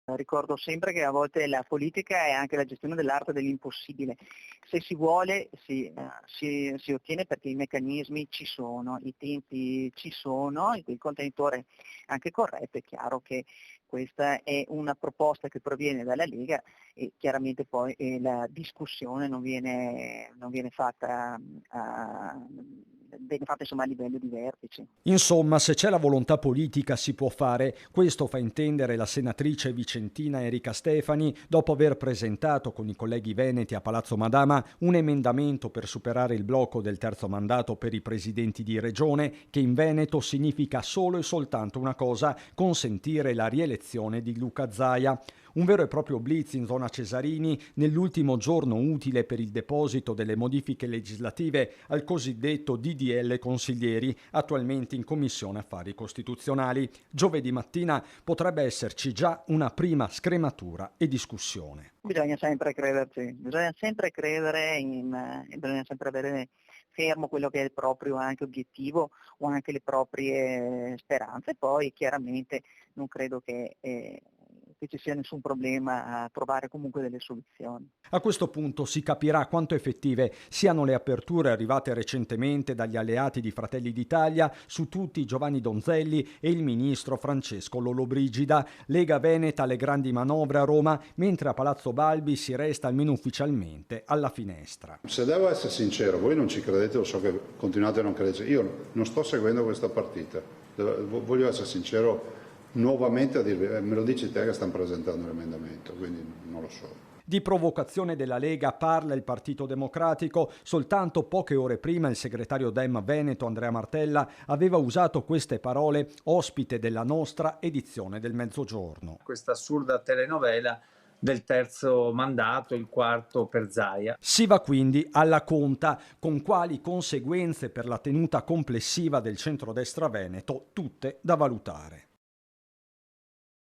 Ricordo sempre che a volte la politica è anche la gestione dell'arte dell'impossibile. Se si vuole si ottiene perché i meccanismi ci sono, i tempi ci sono, il contenitore è anche corretto. È chiaro che questa è una proposta che proviene dalla Lega e chiaramente poi la discussione non viene fatta viene fatta insomma a livello di vertici. Insomma, se c'è la volontà politica si può fare, questo fa intendere la senatrice vicentina Erika Stefani dopo aver presentato con i colleghi veneti a Palazzo Madama un emendamento per superare il blocco del terzo mandato per i presidenti di regione, che in Veneto significa solo e soltanto una cosa: consentire la rielezione di Luca Zaia. Un vero e proprio blitz in zona Cesarini nell'ultimo giorno utile per il deposito delle modifiche legislative al cosiddetto DDL consiglieri, attualmente in Commissione Affari Costituzionali. Giovedì mattina potrebbe esserci già una prima scrematura e discussione. Bisogna sempre crederci, bisogna sempre credere bisogna sempre avere fermo quello che è il proprio anche obiettivo o anche le proprie speranze. Poi chiaramente non credo che ci sia nessun problema a trovare comunque delle soluzioni. A questo punto si capirà quanto effettive siano le aperture arrivate recentemente dagli alleati di Fratelli d'Italia, su tutti Giovanni Donzelli e il ministro Francesco Lollobrigida. Lega Veneta alle grandi manovre a Roma, mentre a Palazzo Balbi si resta almeno ufficialmente alla finestra. Se devo essere sincero, voi non ci credete, lo so che continuate a non crederci, io non sto seguendo questa partita, voglio essere sincero nuovamente a dirvi, me lo dici te che stanno presentando l'emendamento, quindi non lo so. Di provocazione della Lega parla il Partito Democratico. Soltanto poche ore prima il segretario Dem Veneto Andrea Martella aveva usato queste parole ospite della nostra edizione del Mezzogiorno. Questa assurda telenovela del terzo mandato, il quarto per Zaia. Si va quindi alla conta, con quali conseguenze per la tenuta complessiva del centrodestra veneto, tutte da valutare.